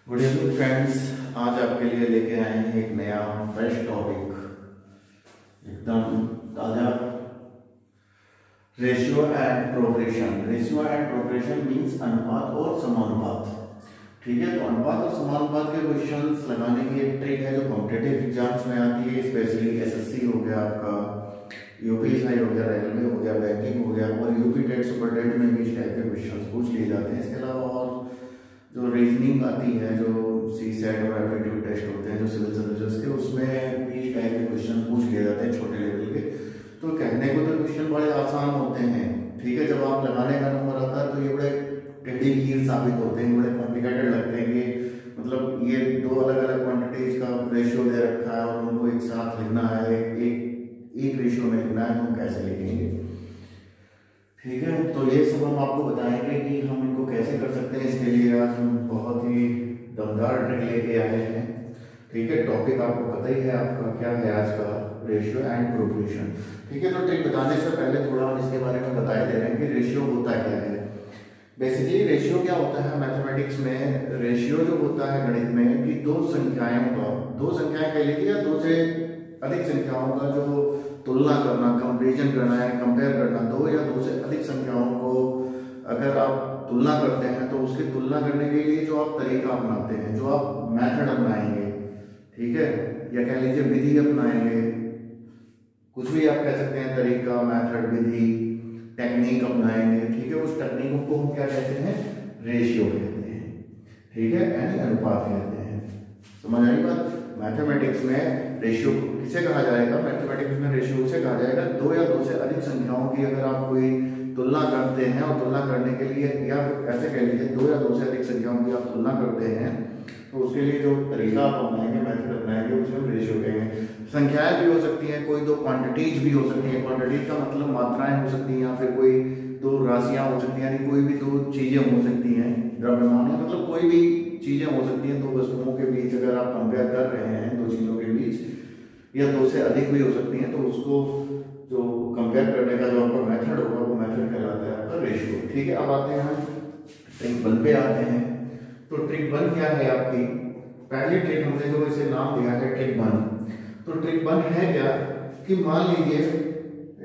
Good evening friends. आज आपके लिए लेके आए हैं एक नया फ्रेश टॉपिक, एकदम ताज़ा। Ratio and progression. Ratio and progression means अनुपात और समानुपात। ठीक है, तो अनुपात और समानुपात के क्वेश्चंस लगाने की एक ट्रिक है जो कॉम्पिटिटिव एग्जाम्स में आती है, स्पेशली एसएससी हो गया, आपका यूपीएसआई हो गया, रेलवे हो गया, बैंकिंग हो गया, और यूपी टेट सुपर टेट में भी इस टाइप के क्वेश्चंस पूछ लिए जाते हैं। इसके अलावा और जो रीजनिंग आती है, जो सी सेट और एप्टीट्यूड टेस्ट होते हैं जो सिविल सर्विसेज के, उसमें भी इस टाइप के क्वेश्चन पूछ लिए जाते हैं छोटे लेवल के। तो कहने को तो क्वेश्चन बड़े आसान होते हैं, ठीक है, जब आप लगाने का नंबर आता है तो ये बड़े टेढ़ी खीर साबित होते हैं, बड़े कॉम्प्लिकेटेड लगते हैं कि मतलब ये दो अलग अलग क्वांटिटीज का रेशियो दे रखा है और उनको एक साथ लिखना है, एक रेशियो में लिखना है, तो हम कैसे लिखेंगे। ठीक है, तो ये सब हम आपको बताएंगे कि हम इनको कैसे कर सकते हैं। इसके लिए आज हम बहुत ही दमदार ट्रिक लेके आए हैं। ठीक है, टॉपिक आपको पता ही है, आपका क्या है आज का, रेशियो एंड प्रोग्रेशन। ठीक है, तो ट्रिक बताने से पहले थोड़ा हम इसके बारे में बताए दे रहे हैं कि रेशियो होता क्या है। बेसिकली रेशियो क्या होता है मैथमेटिक्स में। रेशियो जो होता है गणित में कि दो संख्याएं कह लीजिए या दो से अधिक संख्याओं का जो तुलना करना, कंपेरिजन करना है, कंपेयर करना, दो या दो से अधिक संख्याओं को अगर आप तुलना करते हैं तो उसकी तुलना करने के लिए जो आप तरीका अपनाते हैं, जो आप मेथड अपनाएंगे, ठीक है, या कह लीजिए विधि अपनाएंगे, कुछ भी आप कह सकते हैं, तरीका, मेथड, विधि, टेक्निक अपनाएंगे। ठीक है, उस टेक्निक को हम क्या कहते हैं, रेशियो कहते हैं। ठीक है, यानी अनुपात कहते हैं। समझ आई बात। मैथमेटिक्स में रेशियो किसे कहा जाएगा, मैथमेटिक्स में रेशियो उसे कहा जाएगा दो या दो से अधिक संख्याओं की अगर आप कोई तुलना करते हैं, और तुलना करने के लिए या ऐसे कह लीजिए दो या दो से अधिक संख्याओं की आप तुलना करते हैं, तो उसके लिए जो तरीका आप अपनाएंगे, मेथड अपनाएंगे, उसे हम रेशियो कहेंगे। संख्याएं भी हो सकती हैं, कोई दो क्वांटिटीज भी हो सकती हैं। क्वांटिटीज का मतलब मात्राएं हो सकती हैं, या फिर कोई दो राशियां हो सकती हैं, यानी कोई भी दो चीजें हो सकती हैं। द्रव्यमान मतलब कोई भी चीजें हो सकती हैं, दो वस्तुओं के बीच अगर आप कंपेयर कर रहे हैं, दो चीजों के बीच, या दो से अधिक भी हो सकती हैं, तो उसको जो कंपेयर करने का जो आपका मेथड होगा वो मेथड कहलाता है आपका रेशियो। ठीक है, अब आते हैं हम ट्रिक 1 पे आते हैं। तो ट्रिक 1 क्या है आपकी, पहली ट्रिक हमने जो इसे नाम दिया है ट्रिक 1। तो ट्रिक 1 है क्या कि मान लीजिए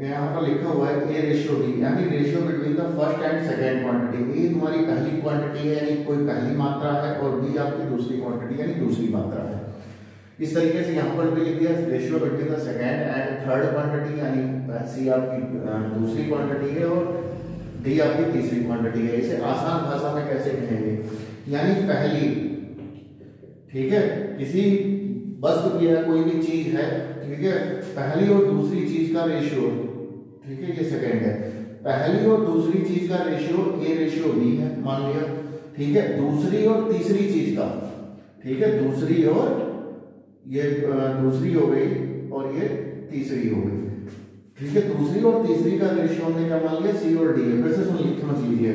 यहाँ पर लिखा हुआ है ए रेशियो बी, यानी ratio between the first and second quantity. A तुम्हारी पहली क्वांटिटी है, यानी कोई पहली मात्रा है, और बी आपकी दूसरी क्वांटिटी यानी दूसरी मात्रा है। इस तरीके से यहाँ पर भी लिख दिया ratio between the second and third quantity, यानी सी आपकी दूसरी क्वांटिटी है और डी आपकी तीसरी क्वांटिटी है। इसे आसान भाषा में कैसे कहेंगे, यानी पहली, ठीक है, किसी वस्तु की है, कोई भी चीज है, ठीक है, पहली और दूसरी चीज का रेशियो, ठीक है, ये सेकेंड है, पहली और दूसरी चीज का रेशियो ए रेशियो बी है मान लिया। ठीक है, दूसरी और तीसरी चीज का, ठीक है, दूसरी और ये दूसरी हो गई और ये तीसरी हो गई। ठीक है, दूसरी और तीसरी का रेशियो हमने क्या मान लिया, सी और डी है। फिर से समझ लीजिए,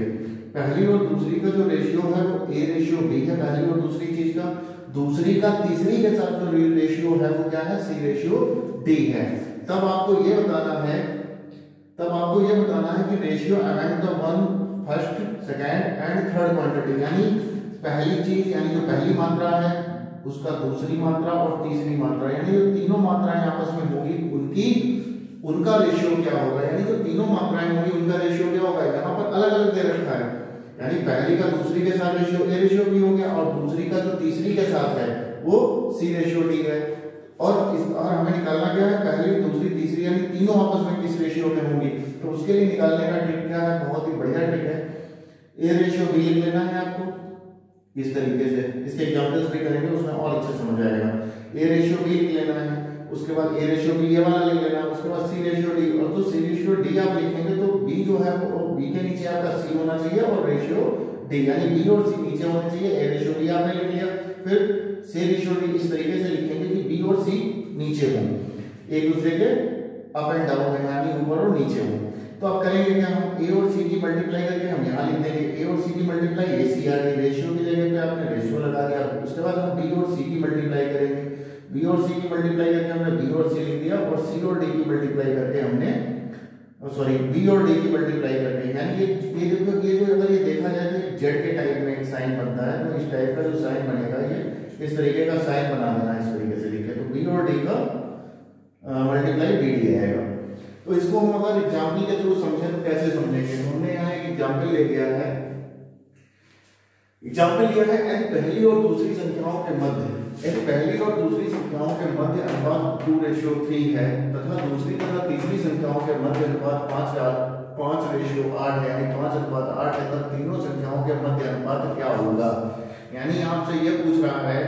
पहली और दूसरी का जो रेशियो है वो ए रेशियो बी है, पहली और दूसरी चीज का। दूसरी का तीसरी के साथ जो रेशियो है वो क्या है, सी रेशियो डी है। तब आपको ये बताना है कि ratio among the one first, second and third quantity, यानी पहली चीज, यानी जो पहली मात्रा है उसका दूसरी मात्रा और तीसरी मात्रा, यानी जो तीनों मात्राएं आपस में होंगी उनका रेशियो क्या होगा, यानी जो तीनों मात्राएं होंगी उनका रेशियो क्या होगा। यहाँ पर अलग अलग दे रखा है, यानी पहली का दूसरी के साथ रेशियो ए रेशियो बी हो गया, और दूसरी का जो तीसरी के साथ है वो सी रेशियो डी है। और हमें निकालना क्या है, पहली, दूसरी, तीसरी, यानी तीनों आपस में किस रेशियो में होंगी। तो उसके लिए निकालने का ट्रिक क्या है, बहुत ही बढ़िया ट्रिक है, ए रेशियो बी लिख लेना है आपको इस तरीके से। इसके एग्जांपल्स भी करेंगे, उसमें और अच्छे समझ आएगा। ए रेशियो बी लिख लेना है, उसके बाद ए रेशियो बी ये वाला लिख लेना, उसके बाद सी रेशियो डी, और तो सी रेशियो डी आप लिखेंगे तो बी जो है वो बी के नीचे आपका सी होना चाहिए और रेशियो डी, यानी बी और सी नीचे होने चाहिए। ए रेशियो डी आपने लिख लिया, फिर सी रेशियो डी इस तरीके से लिखेंगे कि बी और सी नीचे हों, एक दूसरे के अप एंड डाउन में, यानी ऊपर और नीचे हों। तो आप करेंगे क्या, हम ए और सी की मल्टीप्लाई करके हम यहाँ लिख देंगे ए और सी की मल्टीप्लाई, ए सी आर डी, रेशियो की जगह पे आपने रेशियो लगा दिया। उसके बाद हम बी और सी की मल्टीप्लाई करेंगे, बी और सी की मल्टीप्लाई करके हमने बी और सी लिख दिया, और सी और डी की मल्टीप्लाई करके हमने बी और डी की मल्टीप्लाई करके, यानी ये देखो, ये जो अगर ये देखा जाए तो जेड के टाइप में एक साइन साइन बनता है, तो इस टाइप का जो साइन बनेगा ये इस तरीके का साइन बना देना, इस तरीके से लिखे तो बी और डी का मल्टीप्लाई डी डी आएगा। तो इसको हम अगर एग्जाम्पल के थ्रू समझें तो कैसे समझेंगे? तो हमने यहाँ एक एग्जाम्पल ले लिया है, एग्जाम्पल लिया है n पहली और दूसरी संख्याओं के मध्य, n पहली और दूसरी संख्याओं के मध्य अनुपात 2:3 है तथा दूसरी तथा तीसरी संख्याओं के मध्य अनुपात 5:8 है, यानी 5:8 है, तब तीनों संख्याओं के मध्य अनुपात क्या होगा? यानी आपसे ये पूछ रहा है,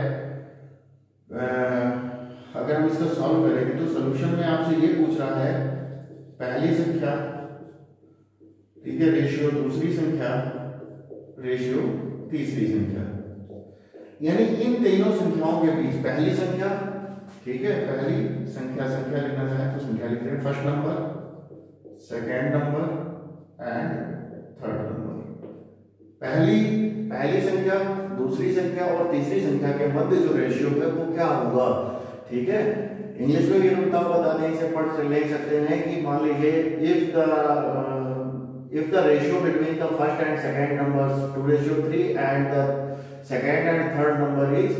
अगर हम इसको सॉल्व करेंगे तो सोल्यूशन में आपसे ये पूछ रहा है पहली संख्या, ठीक है, रेशियो दूसरी संख्या, रेशियो तीसरी संख्या, यानी इन तीनों संख्याओं के बीच पहली संख्या, ठीक है, पहली संख्या लिखना चाहे तो संख्या लिख रहे हैं, first number, second number and third number. पहली संख्या, दूसरी संख्या और तीसरी संख्या के मध्य जो रेशियो है वो क्या होगा? ठीक है, इंग्लिश में भी रुकता हुआ बता दें, इसे पढ़ ले सकते हैं कि मान लीजिए if the ratio between the first and second numbers 2:3 and the second and third number is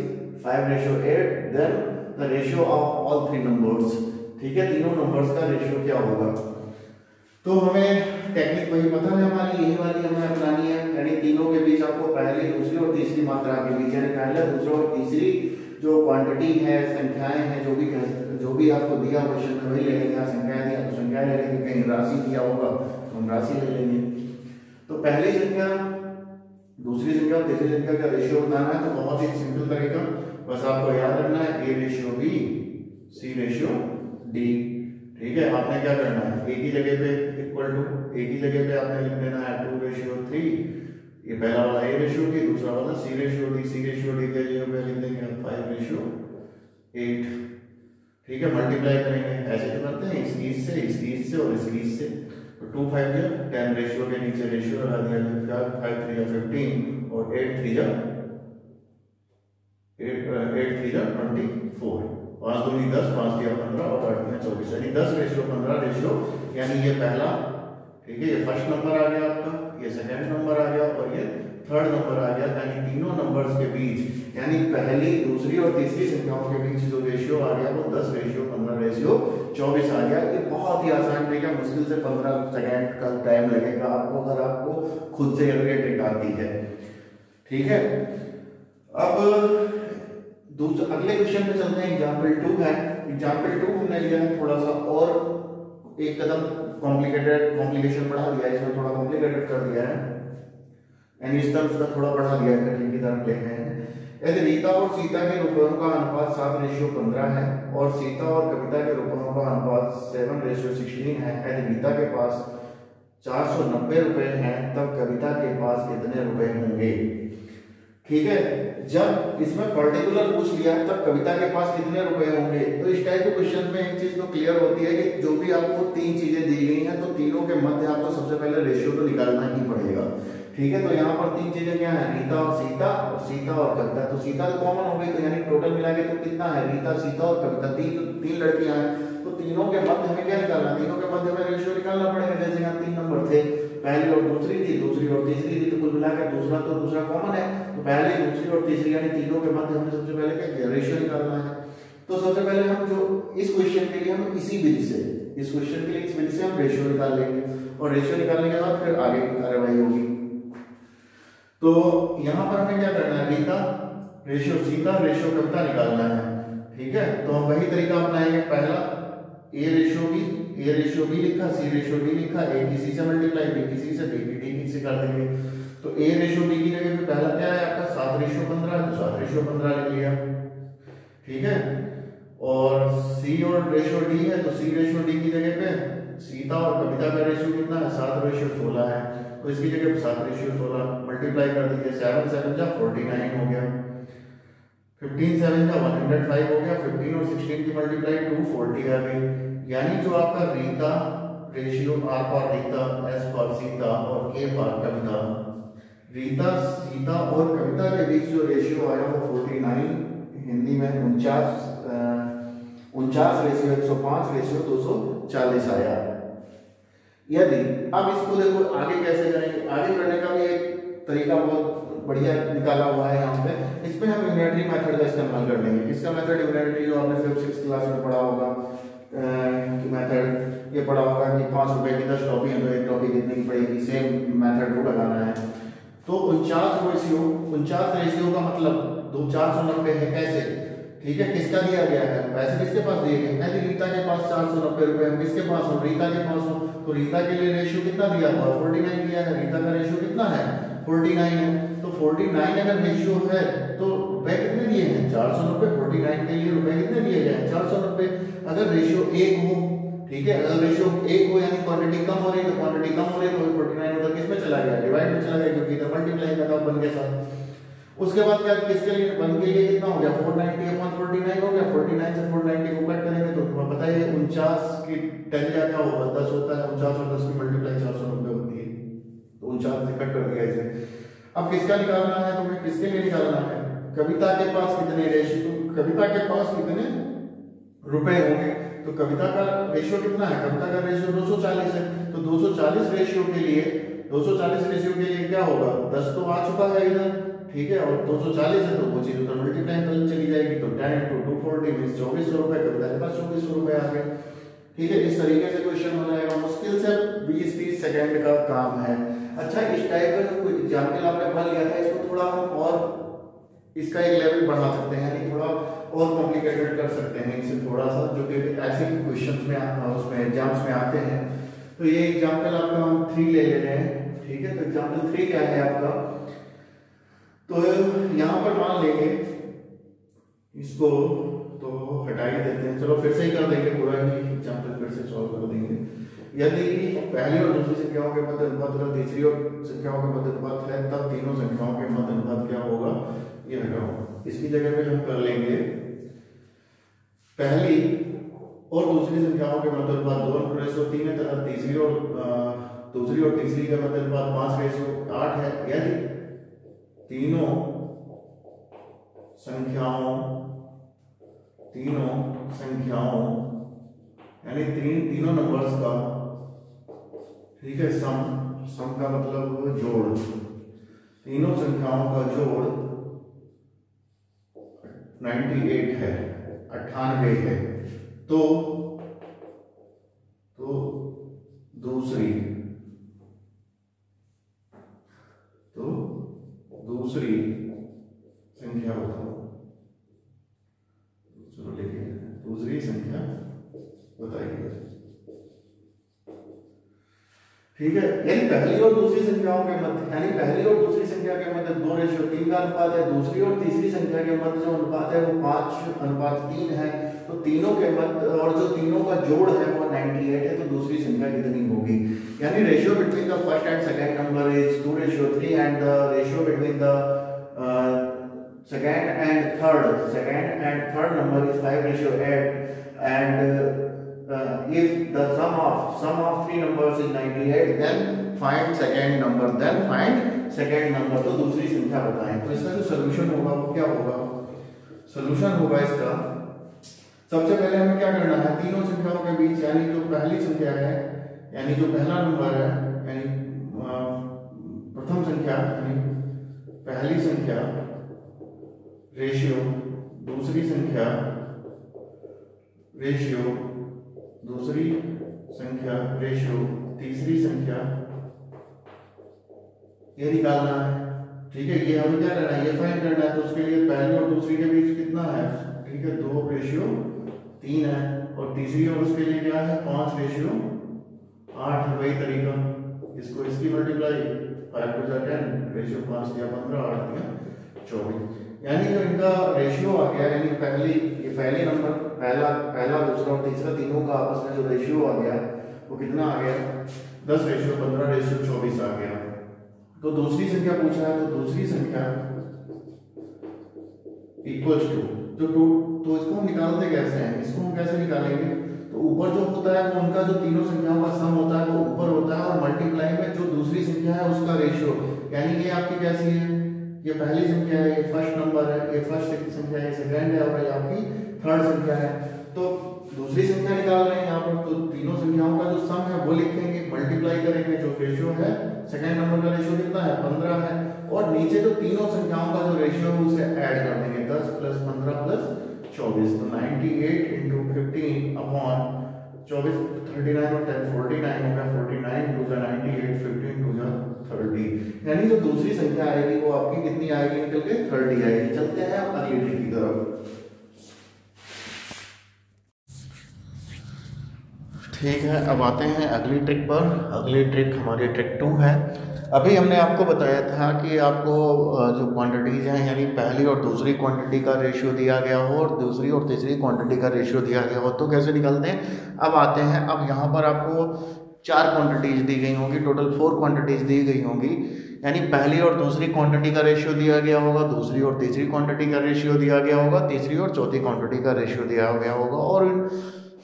5:8, then the ratio of all three numbers, ठीक है, तीनों नंबर्स का रेशियो क्या होगा? तो हमें टेक्निक वही पता है हमारी, यही वाली हमें अपनानी है, यानी तीनों के बीच आपको पहली, दूसरी और तीसरी मात्रा के बीच, यानी पहले, दूसरा और तीसरी जो क्वांटिटी है, संख्याएं हैं, जो भी आपको दिया क्वेश्चन में वही ले लेंगे, संख्याएं दिया तो संख्याएं ले लेंगे, कहीं राशि दिया होगा तो हम राशि ले लेंगे। तो पहली संख्या, दूसरी संख्या और तीसरी संख्या का रेशियो बताना है, तो बहुत ही सिंपल तरीका, बस आपको याद रखना है A ratio B, C ratio D, ठीक है। आपने क्या करना है, एक ही जगह पे इक्वल टू, एक ही जगह पे आपने लिख देना है 2:3, ये पहला वाला ए रेशियो डी, दूसरा वाला सी रेशियो डी, सी रेशियो डी के जगह पे लिख देंगे 5:8, ठीक है। मल्टीप्लाई करेंगे, ऐसे तो करते हैं, इसकी इससे और इसकी इससे, तो 2 5 जा 10, रेशियो के नीचे रेशियो लगा दिया, 5 3 जा 15 और 8 3 जा 24, 5 2 10, 5 3 15 और 8 3 24, यानी 10:15 रेशियो, यानी ये पहला, ठीक है, ये फर्स्ट नंबर आ गया आपका, ये सेकंड नंबर आ गया और ये थर्ड नंबर आ गया, यानी तीनों नंबर्स के बीच, यानी पहली, दूसरी और तीसरी संख्याओं के बीच जो रेशियो आ गया वो 10:15:24 आ गया। ये बहुत ही आसान ट्रिक है, मुश्किल से 15 सेकंड का टाइम लगेगा आपको, अगर आपको खुद से ये ट्रिक आती है, ठीक है। अब अगले क्वेश्चन पे चलते हैं, एग्जाम्पल 2 है। एग्जाम्पल 2 हमने लिया है थोड़ा सा और एक कदम कॉम्प्लिकेशन बढ़ा दिया है, इसमें थोड़ा कॉम्प्लिकेटेड कर दिया है, यानी इस तरफ का थोड़ा बढ़ा दिया है, कठिन की तरफ ले गए हैं। यदि रीता और सीता के रुपयों का अनुपात 7:15 है और सीता और कविता के रुपयों का अनुपात 7:16 है, यदि रीता के पास 490 रुपए हैं तब कविता के पास कितने रुपए होंगे? ठीक है, जब इसमें पर्टिकुलर पूछ लिया है तब कविता के पास कितने रुपए होंगे, तो इस टाइप के क्वेश्चन में एक चीज तो क्लियर होती है कि जो भी आपको 3 चीजें दी गई हैं तो तीनों के मध्य आपको सबसे पहले रेशियो तो निकालना ही पड़ेगा, ठीक है। तो यहाँ पर 3 चीजें क्या है, रीता और सीता और कविता, तो सीता तो कॉमन हो गई, तो यानी टोटल मिला के तो कितना है, रीता, सीता और कविता, तीन लड़कियां हैं, तो तीनों के मध्य हमें क्या निकालना, तीनों के मध्य में रेशियो निकालना पड़ेगा। जैसे यहाँ 3 नंबर थे, पहली और दूसरी थी, दूसरी और तीसरी थी, तो कुल मिलाकर दूसरा कॉमन है, तो पहली, दूसरी और तीसरी यानी तीनों के मध्य हमने सबसे पहले क्या किया, रेशियो निकालना है। तो सबसे पहले हम जो इस क्वेश्चन के लिए हम इसी विधि से, इस क्वेश्चन के लिए इस विधि से हम रेशियो निकाल लेंगे और रेशियो निकालने के बाद फिर आगे की कार्यवाही होगी। तो यहाँ पर हमें क्या करना है, रीता रेशियो सीता रेशियो कविता निकालना है, ठीक है। तो हम वही तरीका अपनाएंगे, पहला ए रेशियो बी लिखा, सी रेशियो डी लिखा, ए की सी से मल्टीप्लाई, बी की सी से, बी की डी से कर देंगे। तो ए रेशियो बी की जगह पे पहला क्या है आपका 7:15, तो 7:15 लिख लिया, ठीक है। और सी और रेशियो डी है, तो सी रेशियो डी की जगह पे सीता और कविता का रेशियो कितना है, 7:16 है, तो इसकी जगह पे 7:16 मल्टीप्लाई कर दीजिए, 7 7 जा 49 हो गया, 15 7 जा 105 हो गया, 15 और 16 की मल्टीप्लाई 240 आ गई, यानी जो आपका Rita ratio, R for Rita, S for Sita और के फॉर कविता, रीता, सीता और कविता के बीच जो रेशियो आया वो 49, हिंदी में 49 रेशियो 105 रेशियो 240 आया। यदि अब इसको देखो आगे कैसे करेंगे, आगे करने का भी एक तरीका बहुत बढ़िया निकाला हुआ है यहाँ पे। इसमें हम यूनिटरी मेथड का इस्तेमाल कर लेंगे। किसका मेथड? यूनिटरी, जो आपने सिर्फ 6th क्लास में पढ़ा होगा मेथड, ये पढ़ा होगा कि 5 रुपए की 10 टॉफी है तो 1 टॉफी कितने की पड़ेगी, सेम मेथड को लगाना है। तो 49 रेशियो का मतलब 490 है। कैसे? ठीक है, किसका दिया गया है? पैसे किसके पास दिए गए हैं? रीता के पास 490 रुपए, हम किसके पास हो? रीता के पास हो। तो रीता के लिए रेशियो कितना दिया हुआ? 49 दिया है। रीता का रेशियो कितना है? 49 है। तो 49 अगर रेशियो है तो रुपए कितने दिए हैं? 490। 49 के लिए रुपए कितने दिए गए हैं? 490। अगर रेशियो 1 हो, ठीक है, अगर रेशियो 1 हो यानी क्वांटिटी कम हो रही है, तो क्वांटिटी कम हो रही है तो 49 उधर किसमें चला गया? डिवाइड में चला गया, क्योंकि इधर मल्टीप्लाई का था 1 के साथ। उसके बाद क्या? किसके लिए? 1 के लिए कितना हो गया? 490/49 हो गया। 49 से 490 को कट करेंगे तो तुम्हें पता है 49 की 10 क्या होगा? 10 होता है। 49 और 10 की मल्टीप्लाई 490 होती है, तो 49 से कट कर दिया इसे। अब किसका निकालना है तुम्हें? किसके लिए निकालना है? कविता के पास कितने रेशियो, कविता के पास कितने रुपए होंगे? तो कविता का रेशियो कितना है? कविता का रेशियो 240 है। तो 240 रेशियो के लिए क्या होगा? 10 तो आ चुका है इधर, ठीक है, और 240 है तो वो चीज उधर मल्टीप्लाई तो चली जाएगी। तो 10 × 240 मींस 2400 रुपए। कविता के पास 2400 रुपए आ गए। ठीक है, इस तरीके से क्वेश्चन हो जाएगा। मुश्किल से 20-30 सेकंड का काम है। अच्छा, इस टाइप का जो कोई एग्जाम्पल आपने बन लिया था, इसको थोड़ा हम और इसका एक लेवल बढ़ा सकते हैं, यानी थोड़ा और कॉम्प्लिकेटेड कर सकते हैं इसे थोड़ा सा, जो कि ऐसे क्वेश्चंस में उसमें एग्जाम्स में आते हैं। तो ये एग्जाम्पल आपका हम 3 ले रहे हैं। ठीक है, तो एग्जाम्पल 3 क्या है आपका? तो यहाँ पर मान लेंगे इसको, तो हटा ही देते हैं, चलो फिर से ही कर देंगे, पूरा ही एग्जाम्पल फिर से सॉल्व कर देंगे। यदि पहली और दूसरी संख्याओं के मध्य अनुपात और तीसरी और संख्याओं के मध्य अनुपात है, तब तीनों संख्याओं के मध्य अनुपात क्या होगा? ये हटाओ। इसकी जगह पे हम कर लेंगे पहली और दूसरी संख्याओं के मध्य अनुपात 2:3 है, तथा तीसरी और दूसरी और तीसरी के मध्य अनुपात 5:8 है। यदि तीनों संख्याओं यानी तीनों नंबर्स का, ठीक है, सम का मतलब जोड़, तीनों संख्याओं का जोड़ 98 है, 98 है, तो दूसरी संख्या बताओ। चलो लिखिए, दूसरी संख्या बताइए। ठीक है, यानी पहली और दूसरी संख्याओं के मध्य, यानी पहली और दूसरी संख्या के मध्य 2:3 का अनुपात है। दूसरी और तीसरी संख्या के मध्य जो अनुपात है वो 5:3 है। तो तीनों के मध्य, और जो तीनों का जोड़ है वो 98 है, तो दूसरी संख्या कितनी होगी? यानी ratio between the first and second number is 2:3 and the ratio between the second and third number is 5:8, and if the sum of three numbers is 98, then find second number। तो दूसरी संख्या बताएं। तो इसका जो सोल्यूशन होगा वो क्या होगा? सोल्यूशन होगा इसका, सबसे पहले हमें क्या करना है? तीनों संख्याओं के बीच, यानी जो पहली संख्या है, यानी जो पहला नंबर है, यानी प्रथम संख्या, यानी पहली संख्या रेशियो दूसरी संख्या रेशियो दूसरी संख्या रेशियो तीसरी संख्या, ये निकालना है। ठीक है, ये हमें क्या करना है? ये फाइंड करना है। तो उसके लिए पहली और दूसरी के बीच कितना है? ठीक है, 2:3 है, और तीसरी और उसके लिए क्या है? 5:8 है। वही तरीका, इसको इसकी मल्टीप्लाई 5 × 10, रेशियो 5 दिया 15, 8 दिया 24। यानी जो इनका रेशियो आ गया, यानी पहले नंबर पहला दूसरा और तीसरा तीनों का आपस में जो रेशियो आ गया वो कितना आ गया? 10:15:24 आ गया। तो दूसरी संख्या पूछा है, तो दूसरी संख्या इक्वल्स टू, तो इसको हम निकालते कैसे हैं? इसको हम कैसे निकालेंगे? तो ऊपर जो होता है वो उनका जो तीनों संख्याओं का सम होता है वो ऊपर होता है, और मल्टीप्लाई में जो दूसरी संख्या है उसका रेशियो, यानी ये आपकी कैसी है? ये पहली संख्या है, ये फर्स्ट नंबर है, ये फर्स्ट संख्या है, ये सेकंड है, और ये आपकी थर्ड संख्या है। तो दूसरी संख्या निकाल रहे हैं यहाँ पर, तो तीनों संख्याओं का जो सम है वो लिखेंगे, मल्टीप्लाई करेंगे, जो रेशियो है सेकंड नंबर का रेशियो कितना है 15 है, और नीचे जो तीनों संख्याओं का जो रेशियो है उसे ऐड कर देंगे 10 प्लस 15 प्लस 24, तो 98 इंटू 15 अपॉन 24 39 और 10 49 हो गया, 49 टू द 98 15 टू द 30, यानी जो दूसरी संख्या आएगी वो आपकी कितनी आएगी निकल के 30 आएगी। चलते हैं अब अगली ट्रिक की तरफ। ठीक है, अब आते हैं अगली ट्रिक पर। अगली ट्रिक हमारी ट्रिक 2 है। अभी हमने आपको बताया था कि आपको जो क्वांटिटीज़ हैं यानी पहली और दूसरी क्वांटिटी का रेशियो दिया गया हो और दूसरी और तीसरी क्वांटिटी का रेशियो दिया गया हो तो कैसे निकालते हैं। अब आते हैं, अब यहाँ पर आपको 4 क्वांटिटीज़ दी गई होंगी, टोटल 4 क्वांटिटीज़ दी गई होंगी, यानी पहली और दूसरी क्वांटिटी का रेशियो दिया गया होगा, दूसरी और तीसरी क्वांटिटी का रेशियो दिया गया होगा, तीसरी और चौथी क्वांटिटी का रेशियो दिया गया होगा, और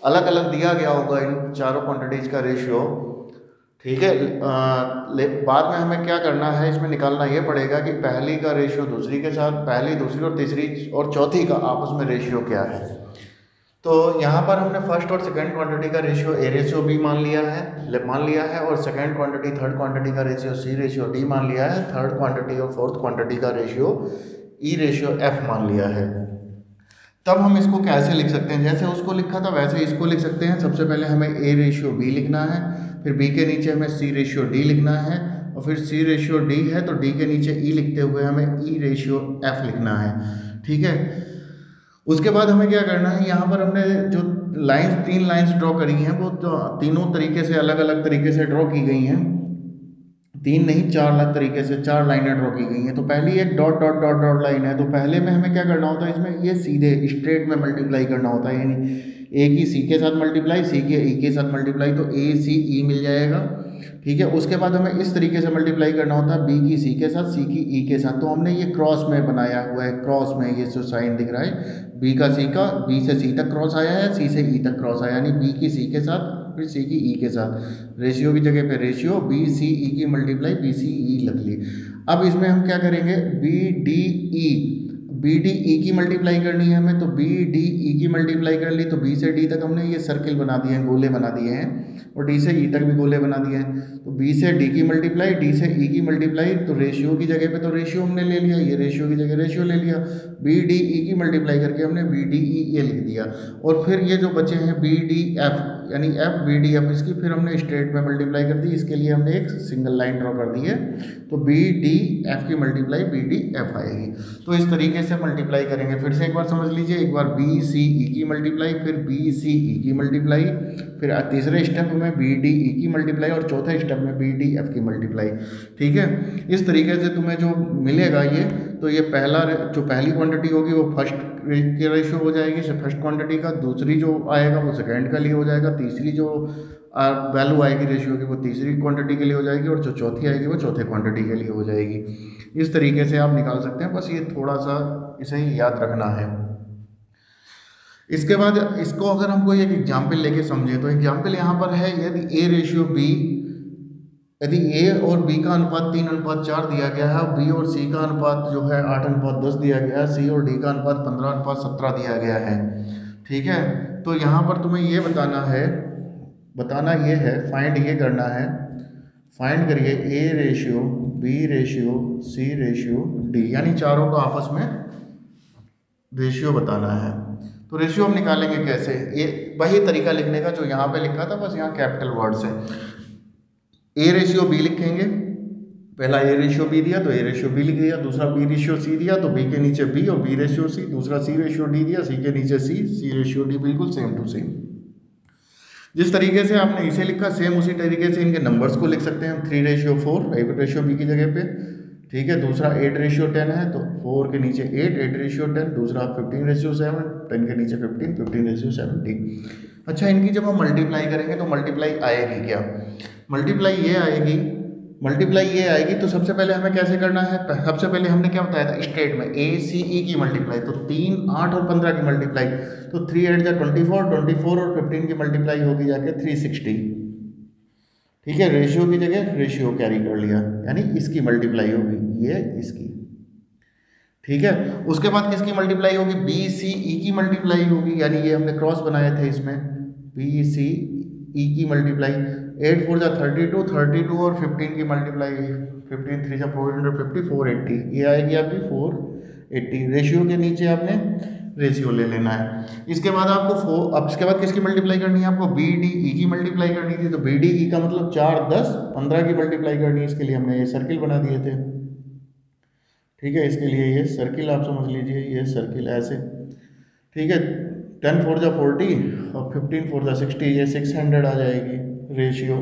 अलग अलग दिया गया होगा इन चारों क्वांटिटीज़ का रेशियो। ठीक है, बाद में हमें क्या करना है, इसमें निकालना ये पड़ेगा कि पहली का रेशियो दूसरी के साथ, पहली दूसरी और तीसरी और चौथी का आपस में रेशियो क्या है। तो यहाँ पर हमने फर्स्ट और सेकंड क्वांटिटी का रेशियो ए रेशियो बी मान लिया है, और सेकंड क्वांटिटी थर्ड क्वांटिटी का रेशियो सी रेशियो डी मान लिया है, थर्ड क्वांटिटी और फोर्थ क्वांटिटी का रेशियो ई रेशियो एफ मान लिया है। तब हम इसको कैसे लिख सकते हैं, जैसे उसको लिखा था वैसे इसको लिख सकते हैं। सबसे पहले हमें ए रेशियो बी लिखना है, फिर बी के नीचे हमें सी रेशियो डी लिखना है, और फिर सी रेशियो डी है तो डी के नीचे ई लिखते हुए हमें ई रेशियो एफ लिखना है। ठीक है, उसके बाद हमें क्या करना है, यहाँ पर हमने जो लाइंस 3 लाइंस ड्रॉ करी हैं वो तो तीनों तरीके से अलग अलग तरीके से ड्रॉ की गई हैं, 3 नहीं 4 अलग तरीके से 4 लाइनें ड्रॉ की गई हैं। तो पहली एक dot dot dot dot line है, तो पहले में हमें क्या करना होता है, इसमें ये सीधे स्ट्रेट में मल्टीप्लाई करना होता है, यानी ए की सी के साथ मल्टीप्लाई, सी के ई के साथ मल्टीप्लाई, तो ए सी ई मिल जाएगा। ठीक है, उसके बाद हमें इस तरीके से मल्टीप्लाई करना होता है बी की सी के साथ, सी की ई के साथ, तो हमने ये क्रॉस में बनाया हुआ है, क्रॉस में ये जो साइन दिख रहा है बी का सी का, बी से सी तक क्रॉस आया है, सी से ई तक क्रॉस आया, यानी बी की सी के साथ फिर सी की ई के साथ, रेशियो की जगह पे रेशियो बी सी ई की मल्टीप्लाई बी सी ई लग ली। अब इसमें हम क्या करेंगे, बी डी ई की मल्टीप्लाई करनी है हमें, तो बी डी ई की मल्टीप्लाई कर ली, तो बी से डी तक हमने ये सर्किल बना दिए हैं, गोले बना दिए हैं, और डी से ई तक भी गोले बना दिए हैं। तो बी से डी की मल्टीप्लाई, डी से ई की मल्टीप्लाई, तो रेशियो की जगह पे तो रेशियो हमने ले लिया, ये रेशियो की जगह रेशियो ले लिया, बी डी ई की मल्टीप्लाई करके हमने बी डी ई ये लिख दिया, और फिर ये जो बचे हैं बी डी एफ यानी एफ बी डी एफ, इसकी फिर हमने स्ट्रेट में मल्टीप्लाई कर दी, इसके लिए हमने एक सिंगल लाइन ड्रॉ कर दी है, तो बी डी एफ की मल्टीप्लाई बी डी एफ आएगी। तो इस तरीके से मल्टीप्लाई करेंगे। फिर से एक बार समझ लीजिए, एक बार बी सी ई की मल्टीप्लाई, फिर बी सी ई की मल्टीप्लाई, फिर तीसरे स्टेप में बी डी ई की मल्टीप्लाई, और चौथे स्टेप में बी डी एफ की मल्टीप्लाई। ठीक है, इस तरीके से तुम्हें जो मिलेगा ये, तो ये जो पहली क्वांटिटी होगी वो फर्स्ट के रेशियो हो जाएगी, फर्स्ट क्वांटिटी का, दूसरी जो आएगा वो सेकंड के लिए हो जाएगा, तीसरी जो वैल्यू आएगी रेशियो की वो तीसरी क्वांटिटी के लिए हो जाएगी, और जो चौथी आएगी वो चौथे क्वांटिटी के लिए हो जाएगी। इस तरीके से आप निकाल सकते हैं, बस ये थोड़ा सा इसे ही याद रखना है। इसके बाद इसको अगर हम कोई एक एग्जाम्पल लेके समझे, तो एग्जाम्पल यहाँ पर है, यदि ए रेशियो बी, यदि ए और बी का अनुपात 3:4 दिया गया है, बी और सी का अनुपात जो है 8:10 दिया गया है, सी और डी का अनुपात 15:17 दिया गया है। ठीक है, तो यहाँ पर तुम्हें ये बताना ये है, फाइंड ये करना है, फाइंड करिए A ratio B ratio C ratio D, यानी चारों का आपस में रेशियो बताना है। तो रेशियो हम निकालेंगे कैसे, ये वही तरीका लिखने का जो यहाँ पे लिखा था, बस यहाँ कैपिटल वर्ड से ए रेशियो बी लिखेंगे, पहला ए रेशियो बी दिया तो ए रेशियो बी लिख दिया, दूसरा बी रेशियो सी दिया तो बी के नीचे बी और बी रेशियो सी, दूसरा सी रेशियो डी दिया, सी के नीचे सी रेशियो डी, बिल्कुल सेम टू सेम। जिस तरीके से आपने इसे लिखा सेम उसी तरीके से इनके नंबर्स को लिख सकते हैं हम, 3:4 ए रेशियो बी की जगह पे। ठीक है, दूसरा 8:10 है तो 4 के नीचे 8:10, दूसरा 15:7, 10 के नीचे 15, 15:70। अच्छा, इनकी जब हम मल्टीप्लाई करेंगे तो मल्टीप्लाई आएगी क्या, मल्टीप्लाई ये आएगी। तो सबसे पहले हमें कैसे करना है, सबसे पहले हमने क्या बताया था स्ट्रेट में ए सी ई की मल्टीप्लाई, तो 3, 8 और 15 की मल्टीप्लाई, तो 3 8 24, 24 और 15 की मल्टीप्लाई होगी जाके 360। ठीक है, रेशियो की जगह रेशियो कैरी कर लिया, यानी इसकी मल्टीप्लाई होगी, ये इसकी। ठीक है, उसके बाद किसकी मल्टीप्लाई होगी, बी सी ई की मल्टीप्लाई होगी, यानी ये हमने क्रॉस बनाए थे इसमें, बी सी ई की मल्टीप्लाई 8 4 जा 32, 32 और 15 की मल्टीप्लाई 15 3 जा 450 480, ये आएगी आपकी 480। रेशियो के नीचे आपने रेशियो ले लेना है। इसके बाद आपको अब इसके बाद किसकी मल्टीप्लाई करनी है, आपको बी डी ई की मल्टीप्लाई करनी थी। तो बी डी ई का मतलब 4 10 15 की मल्टीप्लाई करनी है। इसके लिए हमने ये सर्किल बना दिए थे, ठीक है। इसके लिए ये सर्किल आप समझ लीजिए, ये सर्किल ऐसे, ठीक है। 10 4 जा 40 और 15 4 जा 60, ये 600 आ जाएगी रेशियो।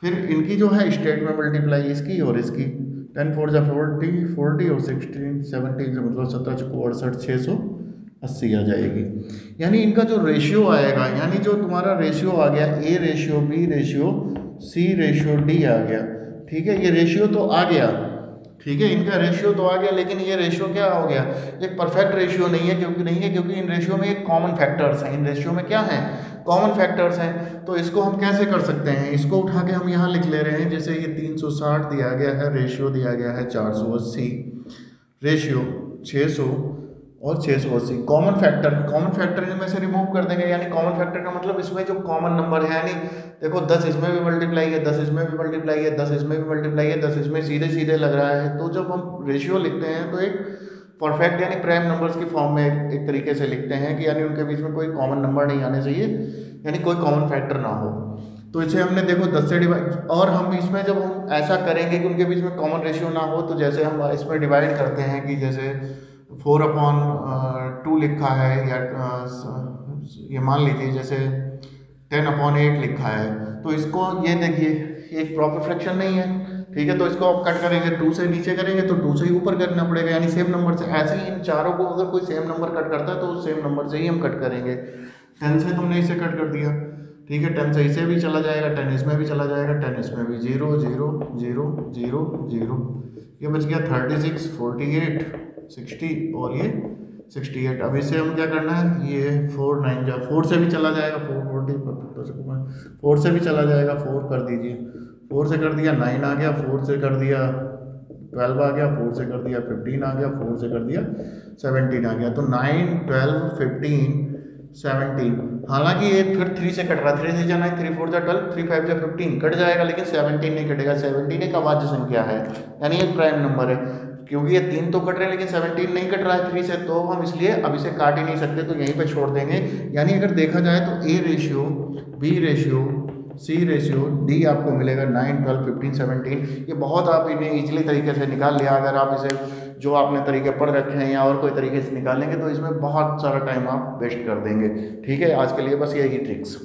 फिर इनकी जो है स्टेट में मल्टीप्लाई इसकी और इसकी, 10 4 जा 40 40 और 16 17 से मतलब 17 चौको 68 680 आ जाएगी। यानी इनका जो रेशियो आएगा, यानी जो तुम्हारा रेशियो आ गया A ratio B ratio C ratio D आ गया, ठीक है। ये रेशियो तो आ गया, ठीक है, इनका रेशियो तो आ गया, लेकिन ये रेशियो क्या हो गया, एक परफेक्ट रेशियो नहीं है। क्योंकि इन रेशियो में एक कॉमन फैक्टर्स हैं। इन रेशियो में क्या है, कॉमन फैक्टर्स हैं। तो इसको हम कैसे कर सकते हैं, इसको उठा के हम यहाँ लिख ले रहे हैं। जैसे ये 360 दिया गया है, रेशियो दिया गया है 480, रेशियो 600 और 680। कॉमन फैक्टर इनमें से रिमूव कर देंगे। यानी कॉमन फैक्टर का मतलब इसमें जो कॉमन नंबर है, यानी देखो 10 इसमें भी मल्टीप्लाई है, 10 इसमें भी मल्टीप्लाई है, 10 इसमें भी मल्टीप्लाई है, 10 इसमें सीधे सीधे लग रहा है। तो जब हम रेशियो लिखते हैं तो एक परफेक्ट यानी प्राइम नंबर्स की फॉर्म में एक तरीके से लिखते हैं कि यानी उनके बीच में कोई कॉमन नंबर नहीं आने चाहिए, यानी कोई कॉमन फैक्टर ना हो। तो इसे हमने देखो 10 से डिवाइड, और हम इसमें जब हम ऐसा करेंगे कि उनके बीच में कॉमन रेशियो ना हो, तो जैसे हम इसमें डिवाइड करते हैं कि जैसे 4/2 लिखा है, या ये मान लीजिए जैसे 10/8 लिखा है, तो इसको ये देखिए एक प्रॉपर फ्रैक्शन नहीं है, ठीक है। तो इसको आप कट करेंगे 2 से नीचे करेंगे तो 2 से ही ऊपर करना पड़ेगा, यानी सेम नंबर से। ऐसे ही इन चारों को अगर कोई सेम नंबर कट करता है तो उस सेम नंबर से ही हम कट करेंगे। 10 से तुमने इसे कट कर दिया, ठीक है, 10 से इसे भी चला जाएगा, 10 इसमें भी चला जाएगा, 10 इसमें भी, 0 0 0 0 0, ये बच गया 36 48 60 और ये 68। अब इसे हम क्या करना है, ये 4 9 जा 4 से भी चला जाएगा, 4 से भी चला जाएगा, 4 कर दीजिए, 4 से कर दिया 9 आ गया, 4 से कर दिया 12 आ गया, 4 से कर दिया 15 आ गया, 4 से कर दिया 17 आ गया। तो 9 12 15 17, हालांकि ये फिर 3 से कट रहा है, 3 से जाना है, 3 4 जा 12 3 5 जा 15 कट जाएगा, लेकिन 17 नहीं कटेगा। 17 एक अभाज्य संख्या है, यानी एक प्राइम नंबर है। क्योंकि ये 3 तो कट रहे हैं लेकिन 17 नहीं कट रहा है 3 से, तो हम इसलिए अब इसे काट ही नहीं सकते, तो यहीं पे छोड़ देंगे। यानी अगर देखा जाए तो A ratio B ratio C ratio D आपको मिलेगा 9 12 15 17। ये बहुत आप इन्हें ईजिली तरीके से निकाल लिया। अगर आप इसे जो आपने तरीके पढ़ रखे हैं या और कोई तरीके से निकालेंगे तो इसमें बहुत सारा टाइम आप वेस्ट कर देंगे, ठीक है। आज के लिए बस यही ट्रिक्स।